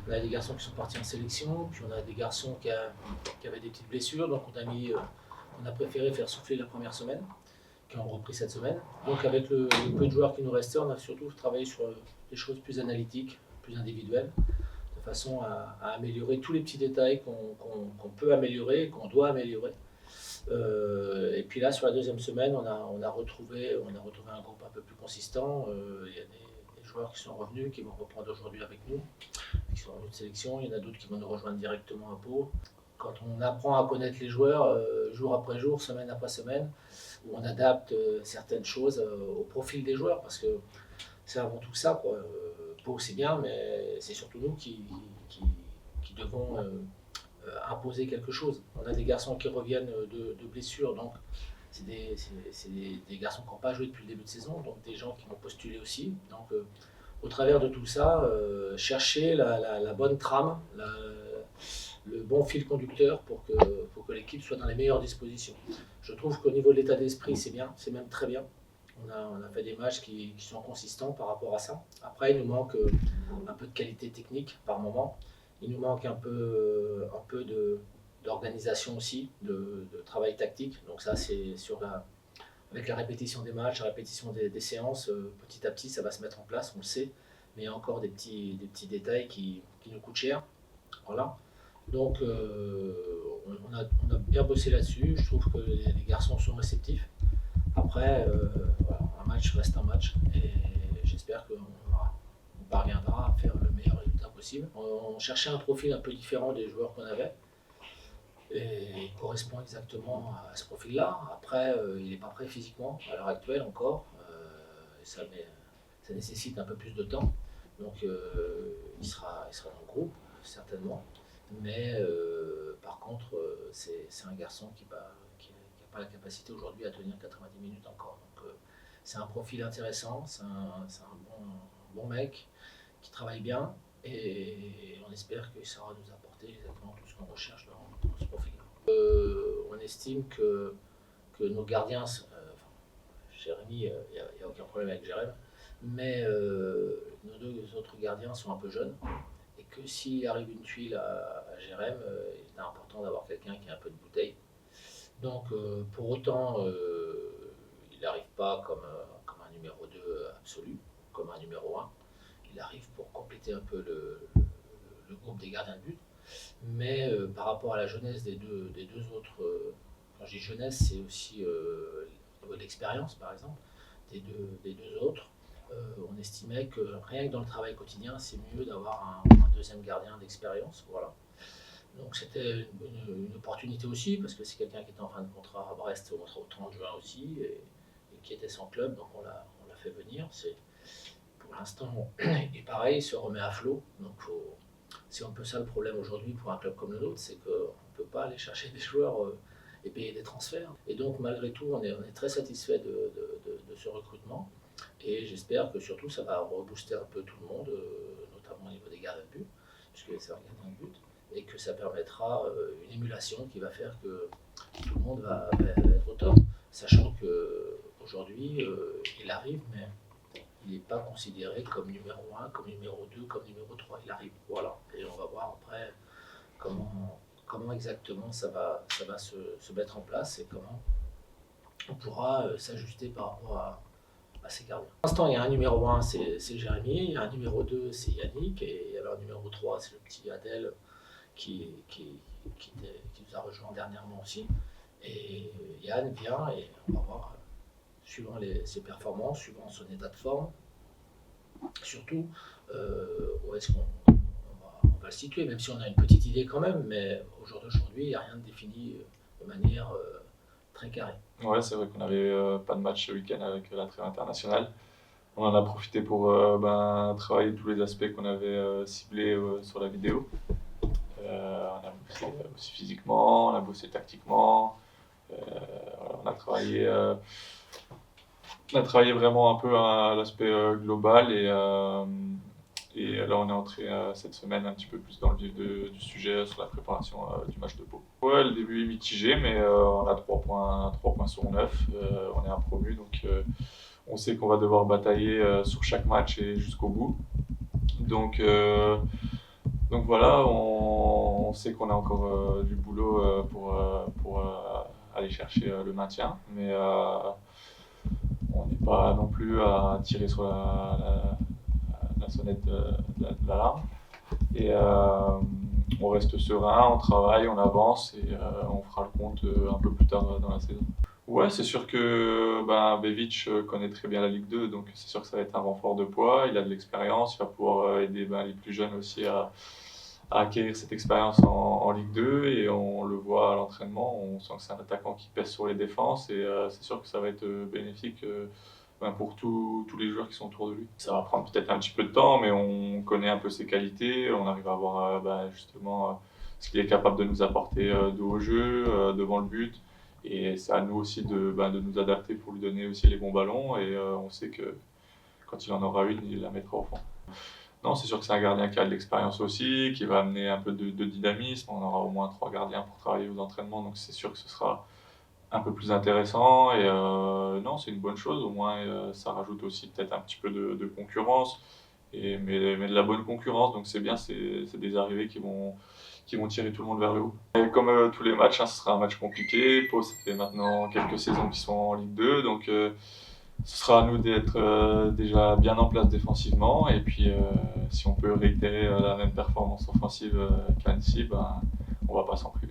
On a des garçons qui sont partis en sélection, puis on a des garçons qui avaient des petites blessures, donc on a préféré faire souffler la première semaine, qui ont repris cette semaine. Donc avec le peu de joueurs qui nous restaient, on a surtout travaillé sur des choses plus analytiques, plus individuelles, de façon à améliorer tous les petits détails qu'on peut améliorer, qu'on doit améliorer. Et puis là, sur la deuxième semaine, on a retrouvé un groupe un peu plus consistant. Il y a des joueurs qui sont revenus, qui vont reprendre aujourd'hui avec nous, qui sont revenus de sélection. Il y en a d'autres qui vont nous rejoindre directement à Pau. Quand on apprend à connaître les joueurs jour après jour, semaine après semaine, où on adapte certaines choses au profil des joueurs, parce que c'est avant tout ça, quoi. Pau, c'est bien, mais c'est surtout nous qui devons imposer quelque chose. On a des garçons qui reviennent de blessures, donc c'est des garçons qui n'ont pas joué depuis le début de saison, donc des gens qui vont postuler aussi. Donc au travers de tout ça, chercher la bonne trame, le bon fil conducteur pour que l'équipe soit dans les meilleures dispositions. Je trouve qu'au niveau de l'état d'esprit, c'est bien, c'est même très bien. On a fait des matchs qui sont consistants par rapport à ça. Après, il nous manque un peu de qualité technique par moment. Il nous manque un peu d'organisation aussi, de travail tactique. Donc ça, c'est avec la répétition des matchs, la répétition des séances, petit à petit, ça va se mettre en place, on le sait. Mais il y a encore des petits détails qui nous coûtent cher. Voilà. Donc on a bien bossé là-dessus. Je trouve que les garçons sont réceptifs. Après, voilà, un match reste un match. Et j'espère qu'on parviendra à faire le meilleur résultat possible. On cherchait un profil un peu différent des joueurs qu'on avait. Et il correspond exactement à ce profil-là. Après, il n'est pas prêt physiquement à l'heure actuelle encore. Ça nécessite un peu plus de temps. Donc il sera dans le groupe, certainement. Mais par contre, c'est un garçon qui n'a pas la capacité aujourd'hui à tenir 90 minutes encore. Donc c'est un profil intéressant, c'est un bon mec qui travaille bien et on espère qu'il saura nous apporter exactement tout ce qu'on recherche dans ce profil-là. On estime que nos gardiens, Jérémy, il n'y a aucun problème avec Jérémy, mais nos deux autres gardiens sont un peu jeunes et que s'il arrive une tuile à Jérémy, il est important d'avoir quelqu'un qui a un peu de bouteille. Donc pour autant, il n'arrive pas comme un numéro 2 absolu, comme un numéro 1. Il arrive pour compléter un peu le groupe des gardiens de but. Mais par rapport à la jeunesse des deux autres, quand je dis jeunesse, c'est aussi au niveau de l'expérience par exemple, des deux autres. On estimait que rien que dans le travail quotidien, c'est mieux d'avoir un deuxième gardien d'expérience. Voilà. Donc c'était une opportunité aussi, parce que c'est quelqu'un qui était en fin de contrat à Brest au 30 juin aussi, et qui était sans club, donc on l'a fait venir. Pour l'instant, et pareil, il se remet à flot. Donc c'est un peu ça le problème aujourd'hui pour un club comme le nôtre, c'est qu'on ne peut pas aller chercher des joueurs et payer des transferts. Et donc malgré tout, on est très satisfait de ce recrutement. Et j'espère que surtout ça va rebooster un peu tout le monde, notamment au niveau des gardiens de but, puisque c'est un gardien de but, et que ça permettra une émulation qui va faire que tout le monde va être au top, sachant qu'aujourd'hui il arrive, mais il n'est pas considéré comme numéro 1, comme numéro 2, comme numéro 3, il arrive, voilà. Et on va voir après comment exactement ça va se mettre en place et comment on pourra s'ajuster par rapport à ces gardiens. Pour l'instant, il y a un numéro 1, c'est Jérémy, il y a un numéro 2, c'est Yannick, et il y avait un numéro 3, c'est le petit Adèle qui nous a rejoint dernièrement aussi. Et Yann vient et on va voir, suivant ses performances, suivant son état de forme, surtout où est-ce qu'on va le situer, même si on a une petite idée quand même, mais au jour d'aujourd'hui, il n'y a rien de défini de manière très carrée. Ouais, c'est vrai qu'on n'avait pas de match ce week-end avec la trêve internationale. On en a profité pour travailler tous les aspects qu'on avait ciblés sur la vidéo. On a bossé aussi physiquement, on a bossé tactiquement. On a travaillé vraiment un peu à l'aspect global et là on est entré cette semaine un petit peu plus dans le vif du sujet sur la préparation du match de Pau. Ouais, le début est mitigé, mais on a 3 points sur 9, on est un promu, donc on sait qu'on va devoir batailler sur chaque match et jusqu'au bout. Donc Donc voilà, on sait qu'on a encore du boulot pour aller chercher le maintien, mais on n'est pas non plus à tirer sur la sonnette de l'alarme. Et on reste serein, on travaille, on avance et on fera le compte un peu plus tard dans la saison. Ouais, c'est sûr que Bevic connaît très bien la Ligue 2, donc c'est sûr que ça va être un renfort de poids. Il a de l'expérience, il va pouvoir aider les plus jeunes aussi à acquérir cette expérience en Ligue 2 et on le voit à l'entraînement. On sent que c'est un attaquant qui pèse sur les défenses et c'est sûr que ça va être bénéfique pour tous les joueurs qui sont autour de lui. Ça va prendre peut-être un petit peu de temps, mais on connaît un peu ses qualités, on arrive à voir justement ce qu'il est capable de nous apporter de haut jeu, devant le but. Et c'est à nous aussi de nous adapter pour lui donner aussi les bons ballons. Et on sait que quand il en aura une, il la mettra au fond. Non, c'est sûr que c'est un gardien qui a de l'expérience aussi, qui va amener un peu de dynamisme. On aura au moins 3 gardiens pour travailler aux entraînements, donc c'est sûr que ce sera un peu plus intéressant. Et non, c'est une bonne chose. Au moins, ça rajoute aussi peut-être un petit peu de concurrence, mais de la bonne concurrence. Donc c'est bien, c'est des arrivées qui vont tirer tout le monde vers le haut. Et comme tous les matchs, ce sera un match compliqué. Pau, ça fait maintenant quelques saisons qu'ils sont en Ligue 2, donc ce sera à nous d'être déjà bien en place défensivement. Et puis, si on peut réitérer la même performance offensive qu'Annecy, on va pas s'en priver.